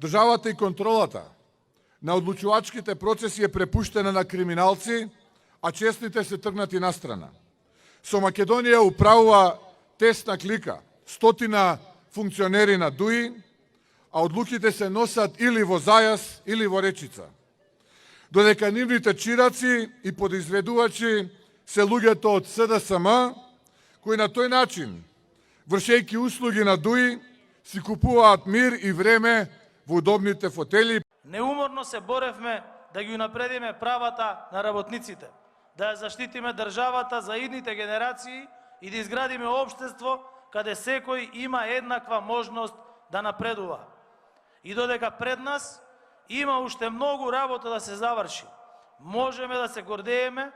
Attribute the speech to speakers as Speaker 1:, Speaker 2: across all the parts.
Speaker 1: Државата и контролата на одлучувачките процеси е препуштена на криминалци, а честните се тргнати настрана. Со Македонија управува тесна клика, стотина функционери на ДУИ, а одлуките се носат или во Зајас, или во Речица. Додека нивните чираци и подизведувачи се луѓето од СДСМ, кои на тој начин, вршејќи услуги на ДУИ, си купуваат мир и време во удобните фотели.
Speaker 2: Неуморно се боревме да ги унапредиме правата на работниците, да ја заштитиме државата за идните генерации и да изградиме општество каде секој има еднаква можност да напредува. И додека пред нас има уште многу работа да се заврши, можеме да се гордееме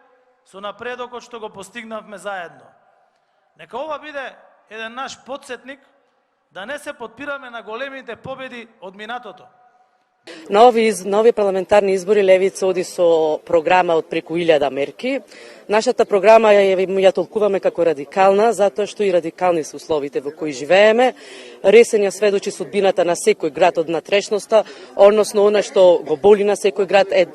Speaker 2: со напредокот што го постигнавме заедно. Нека ова биде еден наш потсетник да не се подпираме на големите победи од минатото.
Speaker 3: На нови парламентарни избори Левица оди со програма од преку 1000 мерки. Нашата програма ја толкуваме како радикална, затоа што и радикални се условите во кои живееме. Ресен ја сведочи судбината на секој град од натрешноста, односно она што го боли на секој град е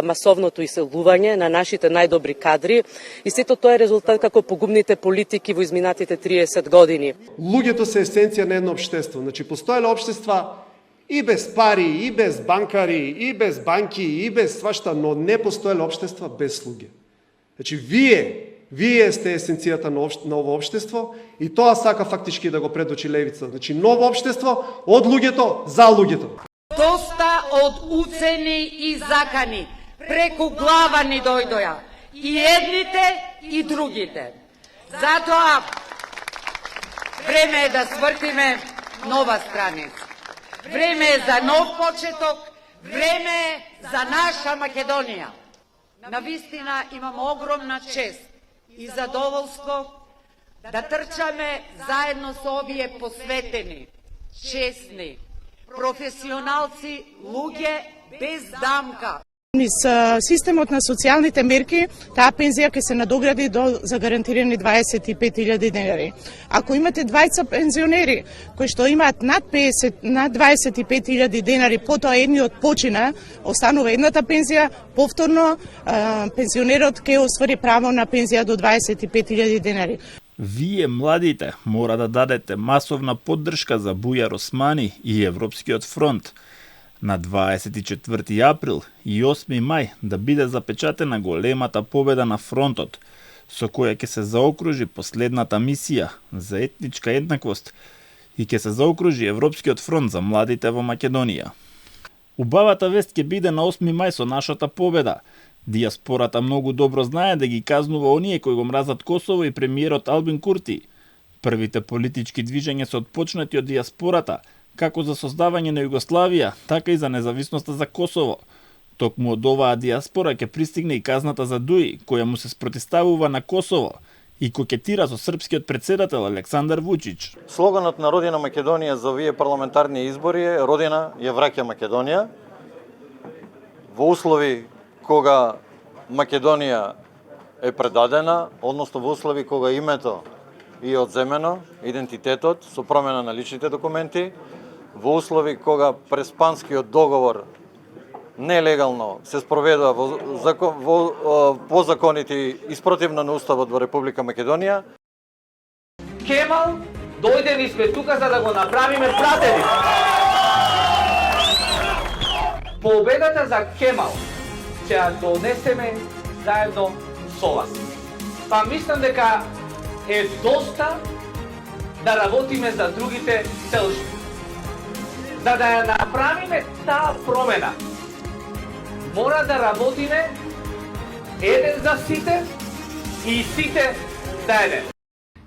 Speaker 3: масовното иселување на нашите најдобри кадри. И сето тоа е резултат како погубните политики во изминатите 30 години.
Speaker 4: Луѓето се есенција на едно општество. Значи, постоеле општества и без пари, и без банкари, и без банки, и без свашта, но не постоеле општества без луѓе. Значи, вие сте есенцијата на ово општество и тоа сака фактички да го предочи Левица. Значи, ново општество од луѓето за луѓето.
Speaker 5: Доста од уцени и закани преку глава ни дојдоја. И едните и другите. Затоа време е да свртиме нова страница. Време е за нов почеток, време е за наша Македонија. Навистина имам огромна чест и задоволство да трчаме заедно со овие посветени, честни, професионалци, луѓе без дамка.
Speaker 6: Низ системот на социјалните мерки, таа пензија ќе се надогради до загарантирани 25.000 денари. Ако имате двајца пензионери кои што имаат над 25.000 денари, потоа едниот почина, останува едната пензија, повторно пензионерот ќе оствари право на пензија до 25.000 денари.
Speaker 7: Вие, младите, мора да дадете масовна поддршка за Бујар Османи и Европскиот фронт. На 24 април и 8 мај да биде запечатена големата победа на фронтот, со која ќе се заокружи последната мисија за етничка еднаквост и ќе се заокружи Европскиот фронт за младите во Македонија. Убавата вест ќе биде на 8 мај со нашата победа. Дијаспората многу добро знае да ги казнува оние кои го мразат Косово и премиерот Албин Курти. Првите политички движења се отпочнати од дијаспората, како за создавање на Југославија, така и за независноста за Косово. Токму од оваа дијаспора ќе пристигне и казната за ДУИ, која му се спротиставува на Косово и кокетира со српскиот председател Александар Вучич.
Speaker 8: Слоганот на Родина Македонија за овие парламентарни избори е Родина ја враќа Македонија. Во услови кога Македонија е предадена, односно во услови кога името и одземено, идентитетот со промена на личните документи, во услови кога преспанскиот договор нелегално се спроведува по законите испротивно на Уставот во Република Македонија.
Speaker 9: Кемал дојде низ тука за да го направиме пратеник. Победата за Кемал ќе ја донесеме заедно со вас. Па мислам дека е доста да работиме за другите селжби. За да ја направиме таа промена, мора да работиме еден за сите и сите за еден.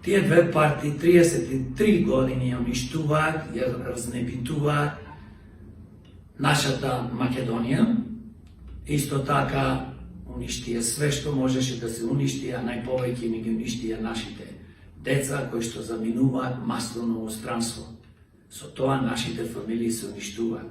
Speaker 10: Тие две партии 33 години ја уништуваат, ја разнебитуваат нашата Македонија. Исто така уништија све што можеше да се уништи, а најповеќе ни ги уништија нашите деца кои што заминуваат масовно во странство. Со тоа нашите фамилии се уништуваат.